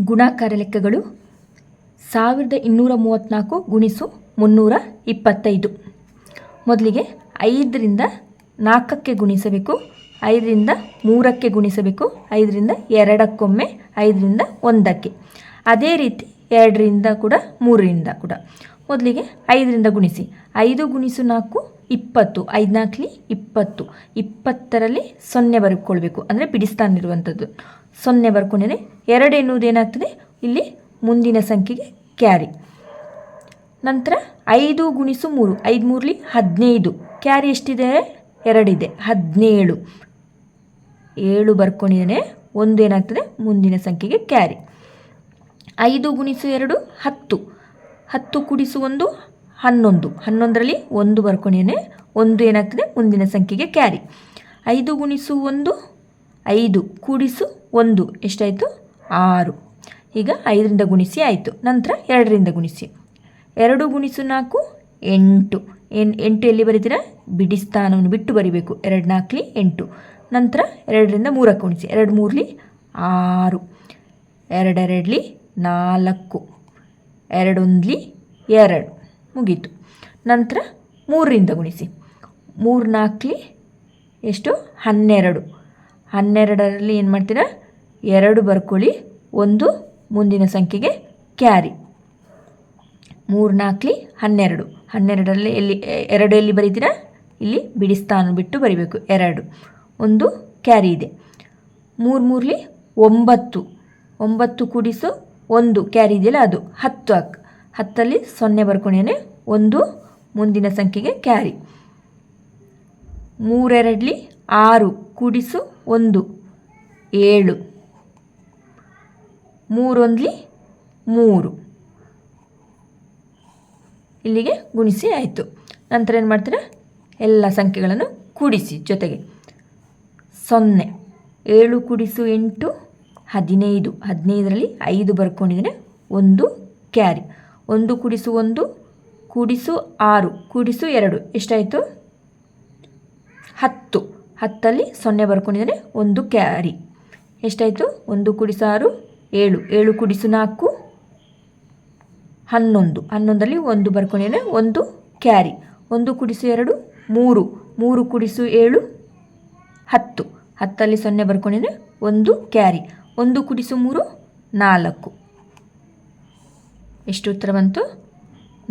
ಗುಣಾಕಾರ ಲೆಕ್ಕಗಳು 1234 ಗುಣಿಸು 325. ಮೊದಲಿಗೆ 5ರಿಂದ 4ಕ್ಕೆ ಗುಣಿಸಬೇಕು, 5ರಿಂದ 3ಕ್ಕೆ ಗುಣಿಸಬೇಕು, 5ರಿಂದ 2ಕ್ಕೊಮ್ಮೆ, 5ರಿಂದ 1ಕ್ಕೆ. ಅದೇ ರೀತಿ 2ರಿಂದ ಕೂಡ 3ರಿಂದ ಕೂಡ. ಮೊದಲಿಗೆ 5ರಿಂದ ಗುಣಿಸಿ. 5 ಗುಣಿಸು 4 20, 5 4 20. 20ರಲ್ಲಿ 0 ಬರ್ಕೊಳ್ಬೇಕು, ಅಂದರೆ ಬಿಡಿಸ್ತಾನೆ ಇರುವಂಥದ್ದು 0 ಬರ್ಕೊಂಡಿದೆ. 2 ಎನ್ನುವುದು ಏನಾಗ್ತದೆ ಇಲ್ಲಿ ಮುಂದಿನ ಸಂಖ್ಯೆಗೆ ಕ್ಯಾರಿ. ನಂತರ 5 ಗುಣಿಸು 3, 5 3ಲಿ 15. ಕ್ಯಾರಿ ಎಷ್ಟಿದೆ? 2 ಇದೆ, 17. 7 ಬರ್ಕೊಂಡಿದ್ದೇನೆ, 1 ಏನಾಗ್ತದೆ ಮುಂದಿನ ಸಂಖ್ಯೆಗೆ ಕ್ಯಾರಿ. 5 ಗುಣಿಸು 2 10, 10 ಕೂಡಿಸು 1 11. 11ರಲ್ಲಿ 1 ಬರ್ಕೊಂಡಿದ್ದೇನೆ, 1 ಏನಾಗ್ತದೆ ಮುಂದಿನ ಸಂಖ್ಯೆಗೆ ಕ್ಯಾರಿ. 5 ಗುಣಿಸು 1 5, ಕೂಡಿಸು 1 ಎಷ್ಟಾಯಿತು? 6. ಈಗ 5ರಿಂದ ಗುಣಿಸಿ ಆಯಿತು. ನಂತರ 2ರಿಂದ ಗುಣಿಸಿ. 2 ಗುಣಿಸು 4 8. 8 ಎಲ್ಲಿ ಬರೀತೀರಾ? ಬಿಡಿ ಸ್ಥಾನವನ್ನು ಬಿಟ್ಟು ಬರಿಬೇಕು. 2 4 8. ನಂತರ 2ರಿಂದ 3ಕ್ಕೆ ಗುಣಿಸಿ. 2 3ಲಿ 6, 2 2ಲಿ 4, 2 1ಲಿ 2. ಮುಗೀತು. ನಂತರ 3ರಿಂದ ಗುಣಿಸಿ. 3 4ಲಿ ಎಷ್ಟು? 12. 12ರಲ್ಲಿ ಏನು ಮಾಡ್ತೀರಾ? 2 ಬರ್ಕೊಳ್ಳಿ, 1 ಮುಂದಿನ ಸಂಖ್ಯೆಗೆ ಕ್ಯಾರಿ. 3 4ಲಿ 12. 12ರಲ್ಲಿ 2 ಎಲ್ಲಿ ಬರೀತೀರಾ? ಇಲ್ಲಿ ಬಿಡಿ ಸ್ಥಾನ ಬಿಟ್ಟು ಬರಿಬೇಕು. 2 1 ಕ್ಯಾರಿ ಇದೆ. 3 3ಲಿ 9. 9 ಕೂಡಿಸು 1 ಕ್ಯಾರಿ ಇದೆಯಲ್ಲ ಅದು 10. 10ಲ್ಲಿ 0 ಬರ್ಕೊಂಡಿದ್ದೇನೆ, 1 ಮುಂದಿನ ಸಂಖ್ಯೆಗೆ ಕ್ಯಾರಿ. 3 2ಲಿ 6, ಕೂಡಿಸು 1 7. 3 1ಲಿ 3. ಇಲ್ಲಿಗೆ ಗುಣಿಸಿ ಆಯಿತು. ನಂತರ ಏನು ಮಾಡ್ತೀರಾ? ಎಲ್ಲ ಸಂಖ್ಯೆಗಳನ್ನು ಕೂಡಿಸಿ ಜೊತೆಗೆ. 0 7 ಕೂಡಿಸು 8 15. 15ರಲ್ಲಿ 5 ಬರ್ಕೊಂಡಿದ್ದೇನೆ, 1 ಕ್ಯಾರಿ. 1 ಕೂಡಿಸು 1 ಕೂಡಿಸು 6 ಕೂಡಿಸು 2 ಎಷ್ಟಾಯಿತು? 10. 10ಲ್ಲಿ 0 ಬರ್ಕೊಂಡಿದ್ದೇನೆ, 1 ಕ್ಯಾರಿ. ಎಷ್ಟಾಯಿತು? 1 ಕೂಡಿಸು 6 7. 7 ಕೂಡಿಸು 4 11. 11ರಲ್ಲಿ 1 ಬರ್ಕೊಂಡಿದ್ದೇನೆ, 1 ಕ್ಯಾರಿ. 1 ಕೂಡಿಸು 2 3. 3 ಕೂಡಿಸು 7 10. 10ಲ್ಲಿ 0 ಬರ್ಕೊಂಡಿದ್ದೇನೆ, 1 ಕ್ಯಾರಿ. 1 ಕೂಡಿಸು 3 4. ಎಷ್ಟು ಉತ್ತರ ಬಂತು?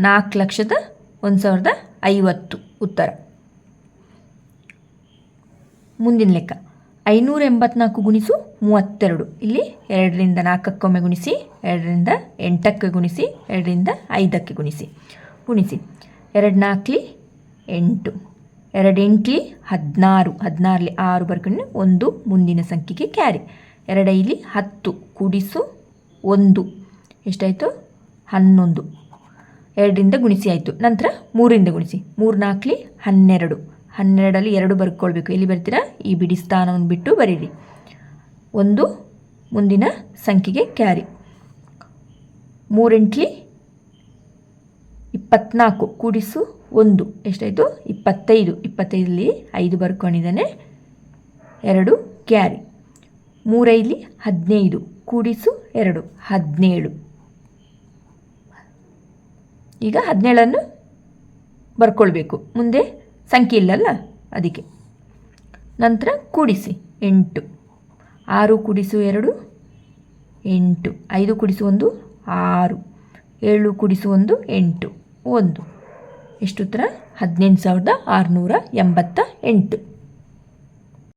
4,01,050 ಉತ್ತರ. ಮುಂದಿನ ಲೆಕ್ಕ 584 ಗುಣಿಸು 32. ಇಲ್ಲಿ 2ರಿಂದ 4ಕ್ಕೊಮ್ಮೆ ಗುಣಿಸಿ, 2ರಿಂದ 8ಕ್ಕೆ ಗುಣಿಸಿ, 2ರಿಂದ 5ಕ್ಕೆ ಗುಣಿಸಿ. 2 4ಲಿ 8, 2 8ಲಿ 16. 16ಲಿ 6 ಬರ್ಕೊಂಡು 1 ಮುಂದಿನ ಸಂಖ್ಯೆಗೆ ಕ್ಯಾರಿ. 2 5ಲಿ 10, ಕೂಡಿಸು 1 ಎಷ್ಟಾಯಿತು? 11. 2ರಿಂದ ಗುಣಿಸಿ ಆಯಿತು. ನಂತರ 3ರಿಂದ ಗುಣಿಸಿ. 3 4ಲಿ 12. 12ರಲ್ಲಿ 2 ಬರ್ಕೊಳ್ಬೇಕು. ಎಲ್ಲಿ ಬರ್ತೀರಾ? ಈ ಬಿಡಿ ಸ್ಥಾನವನ್ನು ಬಿಟ್ಟು ಬರೀರಿ. 1 ಮುಂದಿನ ಸಂಖ್ಯೆಗೆ ಕ್ಯಾರಿ. 3 8ಲಿ 24, ಕೂಡಿಸು 1 ಎಷ್ಟಾಯಿತು? 25. 25ರಲ್ಲಿ 5 ಬರ್ಕೊಂಡಿದ್ದಾನೆ, 2 ಕ್ಯಾರಿ. 3 5ಲಿ 15, ಕೂಡಿಸು 2 17. ಈಗ 17ಅನ್ನು ಬರ್ಕೊಳ್ಬೇಕು, ಮುಂದೆ ಸಂಖ್ಯೆ ಇಲ್ಲಲ್ಲ ಅದಕ್ಕೆ. ನಂತರ ಕೂಡಿಸಿ 8. 6 ಕೂಡಿಸು 2 8. 5 ಕೂಡಿಸು 1 6. 7 ಕೂಡಿಸು 1 8. 1 ಎಷ್ಟು ಉತ್ತರ? 18,688.